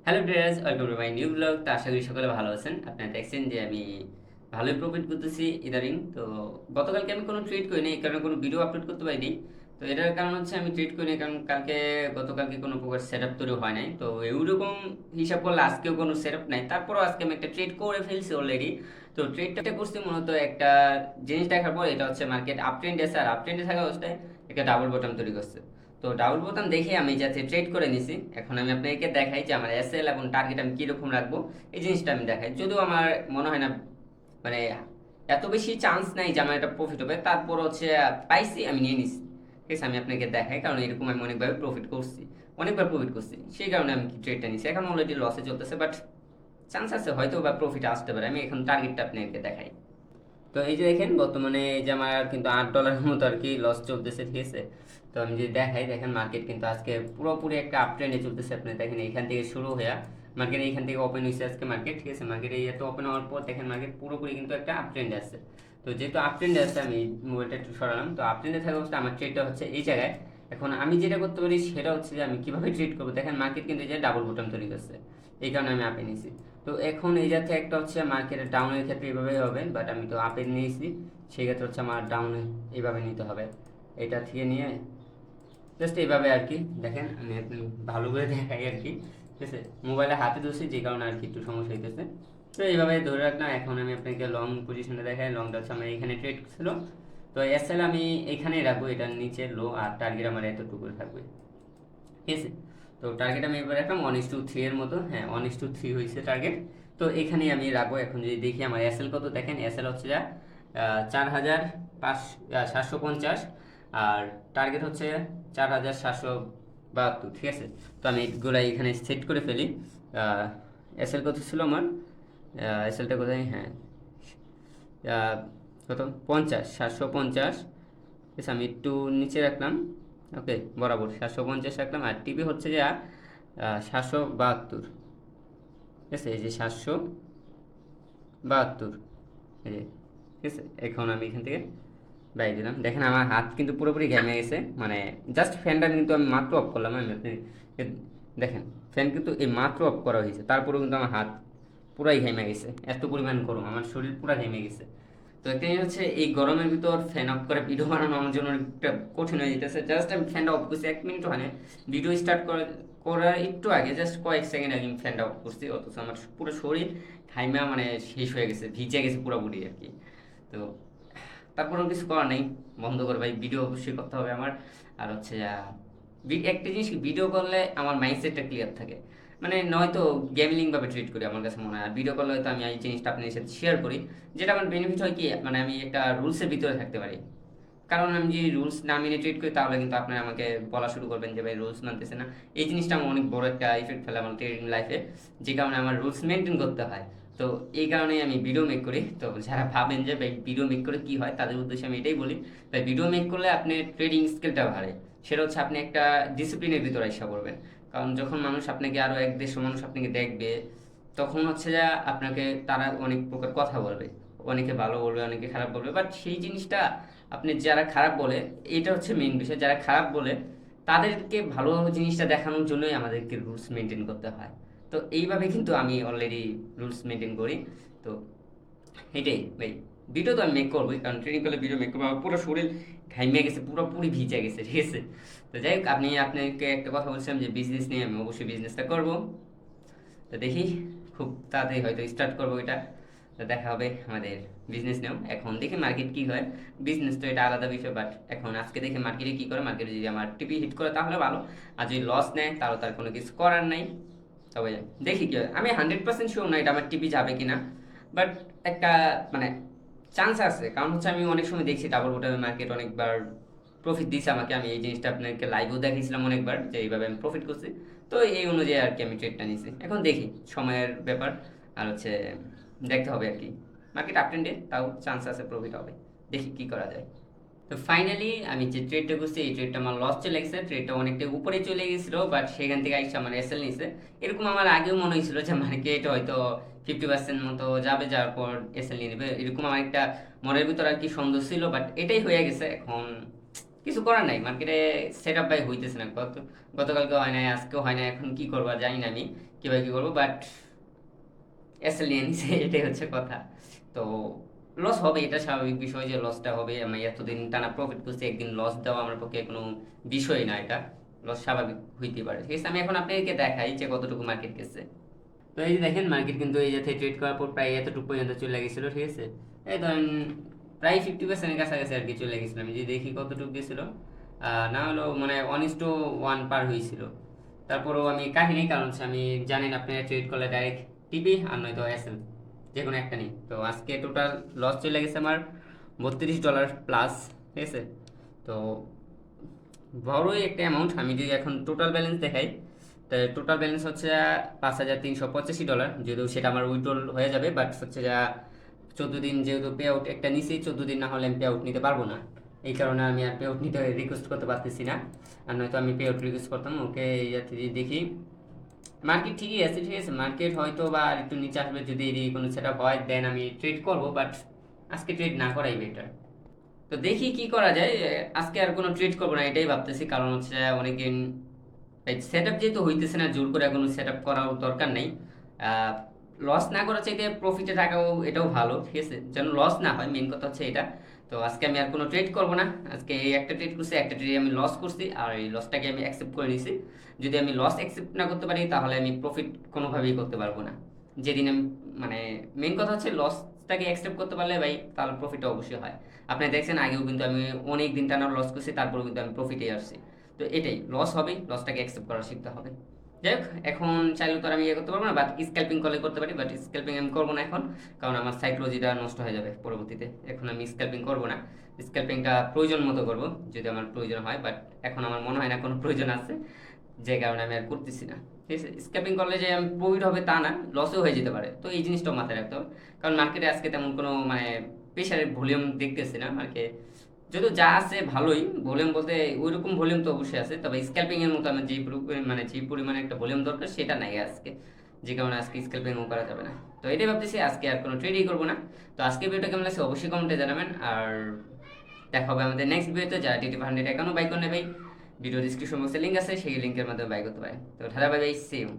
Hello viewers, welcome to my new blog. তো আশা করি সকলে ভালো আছেন। আপনারা দেখছেন যে আমি ভালোই প্রফিট করতেছি ইদারিং। তো গতকালকে আমি কোনো ট্রেড করিনি, এই কারণে কোনো ভিডিও আপলোড করতে পারিনি। তো এটার কারণ হচ্ছে আমি ট্রেড করিনি, কারণ গতকালকে কোনো প্রকার সেট আপ তৈরি হয় নাই। তো এইরকম হিসাব করলে আজকেও কোনো সেট আপ নাই, তারপরও আজকে আমি একটা ট্রেড করে ফেলছি অলরেডি। তো ট্রেডটা করছি মূলত একটা জিনিস দেখার পর, এটা হচ্ছে মার্কেট আপ ট্রেন্ডে আছে, আর আপ ট্রেন্ডে থাকা অবস্থায় একটা ডাবল বটম তৈরি করছে। তো ডাবল বোতাম দেখে আমি যাতে ট্রেড করে নিছি। এখন আমি আপনাকে দেখাই যে আমার এসএল এবং টার্গেট আমি কীরকম রাখবো, এই জিনিসটা আমি দেখাই। যদিও আমার মনে হয় না মানে এত বেশি চান্স নাই যে আমার এটা প্রফিট হবে, তারপর হচ্ছে পাইছি, আমি নিয়ে নিছি। ঠিক আছে, আমি আপনাকে দেখাই, কারণ এরকম আমি অনেকভাবে প্রফিট করছি, অনেকবার প্রফিট করছি, সেই কারণে আমি কি ট্রেডটা নিছি। এখন অলরেডি লসে চলতেছে, বাট চান্স আছে হয়তো বা প্রফিট আসতে পারে। আমি এখন টার্গেটটা আপনাকে দেখাই। তো এই যে দেখেন, বর্তমানে এই যে আমার কিন্তু $8 মতো আর কি লস চলতেছে, ঠিক আছে। তো আমি যদি দেখাই, দেখেন মার্কেট কিন্তু আজকে পুরোপুরি একটা আপ ট্রেন্ডে চলতেছে। আপনি দেখেন এইখান থেকে শুরু হয়ে মার্কেট এইখান থেকে ওপেন হয়েছে আজকে মার্কেট, ঠিক আছে। মার্কেট এই এত ওপেন হওয়ার পর দেখেন মার্কেট পুরোপুরি কিন্তু একটা আপ ট্রেন্ডে আছে। তো যেহেতু আপ ট্রেন্ডে আছে, আমি মোবাইলটা একটু সরালাম। তো আপ ট্রেন্ডে থাকা অবস্থা আমার ট্রেডটা হচ্ছে এই জায়গায়। এখন আমি যেটা করতে পারি সেটা হচ্ছে যে আমি কিভাবে ট্রেড করবো। দেখেন মার্কেট কিন্তু এই যে ডাবল বটম তৈরি করছে, এই কারণে আমি আপে নিয়েছি। তো এখন এই যাতে একটা হচ্ছে মার্কেটের ডাউনের ক্ষেত্রে এইভাবেই হবে, বাট আমি তো আপে নিয়েছি, সেই ক্ষেত্রে হচ্ছে আমার ডাউনে এইভাবে নিতে হবে। এটা থেকে নিয়ে জাস্ট এইভাবে আর কি দেখেন, আমি একটু ভালো করে দেখাই আর কি, ঠিক আছে। মোবাইলে হাতে ধরছি যে কারণে আর কি একটু সমস্যা হইতেছে। তো এইভাবে ধরে রাখলাম। এখন আমি আপনাকে লং পজিশনটা দেখাই। লংটা হচ্ছে আমার এখানে ট্রেড ছিল। তো এসএল আমি এখানেই রাখবো, এটার নিচে লো, আর টার্গেট আমার এতটুকু থাকবে, ঠিক আছে। তো টার্গেট আমি এবার রাখলাম 1:3 এর মতো, হ্যাঁ 1:3 হয়েছে টার্গেট। তো এখানেই আমি রাখবো। এখন যদি দেখি আমার এসএল কত, দেখেন এসএল হচ্ছে যা 4,750, আর টার্গেট হচ্ছে 4,772, ঠিক আছে। তো আমি এগুলো এখানে সেট করে ফেলি। এসএল কত ছিল আমার, এসএলটা কোথায়, হ্যাঁ আহ, কত, 50, 750, ঠিক আছে। আমি একটু নিচে রাখলাম, ওকে, বরাবর 750 রাখলাম। আর টিপি হচ্ছে যে 772, ঠিক আছে। এই যে 772, এই যে, ঠিক আছে। এখন আমি এখান থেকে বাইরে দিলাম। দেখেন আমার হাত কিন্তু পুরোপুরি ঘেমে গেছে, মানে জাস্ট ফ্যানটা কিন্তু আমি মাত্র অফ করলাম। আমি আপনি দেখেন, ফ্যান কিন্তু এই মাত্র অফ করা হয়েছে, তারপরেও কিন্তু আমার হাত পুরাই ঘেমে গেছে। এত পরিমাণ গরম, আমার শরীর পুরা ঘেমে গেছে। তো একটা জিনিস হচ্ছে, এই গরমের ভিতর ফ্যান অফ করে ভিডিও বানানো আমার জন্য একটা কঠিন হয়ে যেতেছে। জাস্ট আমি ফ্যানটা অফ করছি, 1 মিনিটও হয় না। ভিডিও স্টার্ট করার একটু আগে, জাস্ট কয়েক সেকেন্ড আগে আমি ফ্যানটা অফ করছি, অথচ আমার পুরো শরীর ঘাইমা মানে শেষ হয়ে গেছে, ভিজে গেছে পুরোপুরি আর কি। তো তারপরেও কিছু করার নেই, বন্ধ করে ভাই, ভিডিও অবশ্যই করতে হবে আমার। আর হচ্ছে একটা জিনিস কি, ভিডিও করলে আমার মাইন্ডসেটটা ক্লিয়ার থাকে। মানে নয়তো গেমলিং ভাবে ট্রিট করি আমার কাছে মনে হয়। আর ভিডিও করলে হয়তো আমি এই জিনিসটা আপনাদের সাথে শেয়ার করি, যেটা আমার বেনিফিট হয় কি, মানে আমি একটা রুলসের ভিতরে থাকতে পারি। কারণ আমি যদি রুলস না মেনে ট্রিট করি, তাহলে কিন্তু আপনারা আমাকে বলা শুরু করবেন যে ভাই রুলস মানতেছে না। এই জিনিসটা আমার অনেক বড় একটা ইফেক্ট ফেলে আমার ট্রেডিং লাইফে, যে কারণে আমার রুলস মেনটেন করতে হয়। তো এই কারণেই আমি ভিডিও মেক করি। তো যারা ভাবেন যে ভাই ভিডিও মেক করে কি হয়, তাদের উদ্দেশ্যে আমি এটাই বলি, ভাই ভিডিও মেক করলে আপনার ট্রেডিং স্কিলটা বাড়ে। সেটা হচ্ছে আপনি একটা ডিসিপ্লিনের ভিতরে আসা করবেন। কারণ যখন মানুষ আপনাকে, আরও 1 দেড়শো মানুষ আপনাকে দেখবে, তখন হচ্ছে যে আপনাকে তারা অনেক প্রকার কথা বলবে। অনেকে ভালো বলবে, অনেকে খারাপ বলবে, বাট সেই জিনিসটা আপনি, যারা খারাপ বলে, এটা হচ্ছে মেইন বিষয়, যারা খারাপ বলে তাদেরকে ভালো জিনিসটা দেখানোর জন্যই আমাদেরকে রুলস মেনটেন করতে হয়। তো এইভাবে কিন্তু আমি অলরেডি রুলস মেনটেন করি। তো এটাই ভাই, ভিডিও তো আমি মেক করবোই, কারণ ট্রেনিং করলে ভিডিও মেক করবো। আমার পুরো শরীর ঘাইমে গেছে, পুরোপুরি ভিজে গেছে, ঠিক আছে। তো যাই হোক, আপনাকে একটা কথা বলছিলাম যে বিজনেস নিয়ে, আমি অবশ্যই বিজনেসটা করবো। তো দেখি, খুব তাড়াতাড়ি হয়তো স্টার্ট করবো এটা। তো দেখা হবে আমাদের বিজনেস নিয়েও। এখন দেখি মার্কেট কি হয়। বিজনেস তো এটা আলাদা বিষয়, বাট এখন আজকে দেখি মার্কেটে কি করে। মার্কেটে যদি আমার টিপি হিট করে তাহলে ভালো, আর যদি লস নেয় তাহলে তার কোনো কিছু করার নাই। তবে দেখি কি হয়। আমি 100% শিওর না এটা আমার টিপি যাবে কিনা, বাট একটা মানে চান্স আছে। কারণ হচ্ছে আমি অনেক সময় দেখছি ডাবল বটমে মার্কেট অনেকবার প্রফিট দিয়েছে আমাকে। আমি এই জিনিসটা আপনাকে লাইভও দেখিয়েছিলাম অনেকবার, যে এইভাবে আমি প্রফিট করছি। তো এই অনুযায়ী আর কি আমি ট্রেডটা নিয়েছি। এখন দেখি, সময়ের ব্যাপার। আর হচ্ছে দেখতে হবে আর কি। মার্কেট আপ ট্রেন্ডে, তাও চান্স আছে প্রফিট হবে। দেখি কি করা যায়। তো ফাইনালি আমি যে ট্রেডটা করছি, এই ট্রেডটা আমার লস চলে গেছে। ট্রেডটা অনেকটা উপরে চলে গেছিলো, বাট সেখান থেকে আইসা আমার এসএল নিছে। এরকম আমার আগেও মনে হয়েছিল যে মার্কেট হয়তো 50% মতো যাবে, যাওয়ার পর এসএল নিয়ে নেবে, এরকম আমার একটা মনের ভিতর আর কি সন্দেহ ছিল। বাট এটাই হয়ে গেছে। এখন কিছু করার নাই, মার্কেটে সেট আপ বাই হইতেছে না। গতকালকে হয় নাই, আজকেও হয় না, এখন কি করবা জানি না আমি। কীভাবে কী করবো, বাট এসএল নিয়ে নিছে এটাই হচ্ছে কথা। তো লস হবে, এটা স্বাভাবিক বিষয় যে লসটা হবে। আমি এতদিন টানা প্রফিট করছি, একদিন লস দেওয়া আমার পক্ষে কোনো বিষয় না, এটা লস স্বাভাবিক হইতে পারে। ঠিক আছে, আমি এখন আপনাদেরকে দেখাই যে কতটুকু মার্কেট গেছে। তো এই যে দেখেন মার্কেট কিন্তু এই যাতে ট্রেড করার পর প্রায় এতটুকু পর্যন্ত চলে গেছিলো। ঠিক আছে, এই ধরেন প্রায় 50%-এর কাছাকাছি আর কি চলে গেছিলো। আমি যে দেখি কতটুকু গেছিলো, না হলো মানে 1:1 পার হয়েছিল। তারপরেও আমি কাহিনী, কারণ হচ্ছে আমি জানেন আপনারা ট্রেড করলে ডাইরেক্ট টিপি আর নয়তো এসএল, যে কোনো একটা নেই। তো আজকে টোটাল লস চলে গেছে আমার $32 প্লাস। ঠিক আছে, তো বড়ই একটা অ্যামাউন্ট। আমি যদি এখন টোটাল ব্যালেন্স দেখাই, তো টোটাল ব্যালেন্স হচ্ছে $5,385, যেহেতু সেটা আমার উইথড্রল হয়ে যাবে। বাট হচ্ছে যা 14 দিন যেহেতু পে আউট একটা নিছি, 14 দিন না হলে আমি পে আউট নিতে পারবো না। এই কারণে আমি আর পে আউট নিতে রিকোয়েস্ট করতে পারতেছি না, আর নয়তো আমি পে আউট রিকোয়েস্ট করতাম। ওকে, এই যাতে দেখি মার্কেট ঠিকই আছে। ঠিক আছে, মার্কেট হয়তো বা আর একটু নিচে আসবে, যদি এই কোনো সেট আপ হয় দেন আমি ট্রেড করবো, বাট আজকে ট্রেড না করাই বেটার। তো দেখি কি করা যায়। আজকে আর কোনো ট্রেড করবো না এটাই ভাবতেছি, কারণ হচ্ছে অনেকদিন সেট আপ যেহেতু হইতেছে না, জোর করে কোনো সেট আপ করার দরকার নেই। লস না করার চাইতে প্রফিটে থাকাও এটাও ভালো। ঠিক আছে, যেন লস না হয়, মেন কথা হচ্ছে এটা। তো আজকে আমি আর কোনো ট্রেড করবো না। আজকে এই একটা ট্রেড করছি, একটা ট্রেডে আমি লস করছি, আর এই লসটাকে আমি অ্যাকসেপ্ট করে নিছি। যদি আমি লস অ্যাকসেপ্ট না করতে পারি, তাহলে আমি প্রফিট কোনোভাবেই করতে পারবো না। যেদিন আমি মানে মেন কথা হচ্ছে লসটাকে অ্যাকসেপ্ট করতে পারলে ভাই, তাহলে প্রফিটটা অবশ্যই হয়। আপনি দেখছেন আগেও কিন্তু আমি অনেক দিন টানা লস করছি, তারপরেও কিন্তু আমি প্রফিটে আসছি। তো এটাই, লস হবে, লসটাকে অ্যাকসেপ্ট করা শিখতে হবে। যাই হোক, এখন চাইলে তো আর আমি ইয়ে করতে পারবো না, বাট স্ক্যাল্পিং করলে করতে পারি। বাট স্ক্যাল্পিং আমি করবো না এখন, কারণ আমার সাইকোলজিটা নষ্ট হয়ে যাবে পরবর্তীতে। এখন আমি স্ক্যাল্পিং করবো না, স্ক্যাল্পিংটা প্রয়োজন মতো করবো যদি আমার প্রয়োজন হয়। বাট এখন আমার মনে হয় না কোনো প্রয়োজন আছে, যে কারণে আমি আর করতেছি না। ঠিক আছে, স্ক্যাল্পিং করলে যে আমি প্রফিট হবে তা না, লসও হয়ে যেতে পারে। তো এই জিনিসটাও মাথায় রাখতে হবে, কারণ মার্কেটে আজকে তেমন কোনো মানে প্রেশারের ভলিউম দেখতেছি না মার্কেট। যদিও যা আছে ভালোই ভলিউম, বলতে ওইরকম ভলিউম তো অবশ্যই আছে, তবে স্ক্যাল্পিং এর মতো আমার মানে যে পরিমাণে একটা ভলিউম দরকার সেটা নাই আজকে, যে কারণে আজকে স্ক্যাল্পিংও করা যাবে না। তো এটাই ভাবতেছি, আজকে আর কোনো ট্রেডই করবো না। তো আজকে ভিডিওটা কেমন লাগছে অবশ্যই কমেন্টে জানাবেন, আর দেখা হবে আমাদের নেক্সট ভিডিওতে। যারা TT500 এখনো বাই করে নেবে, ভিডিও ডিসক্রিপশন বক্সে লিঙ্ক আছে, সেই লিঙ্কের মাধ্যমে বাই করতে পারেন। তো ধারা বাই বাই, সি ইউ।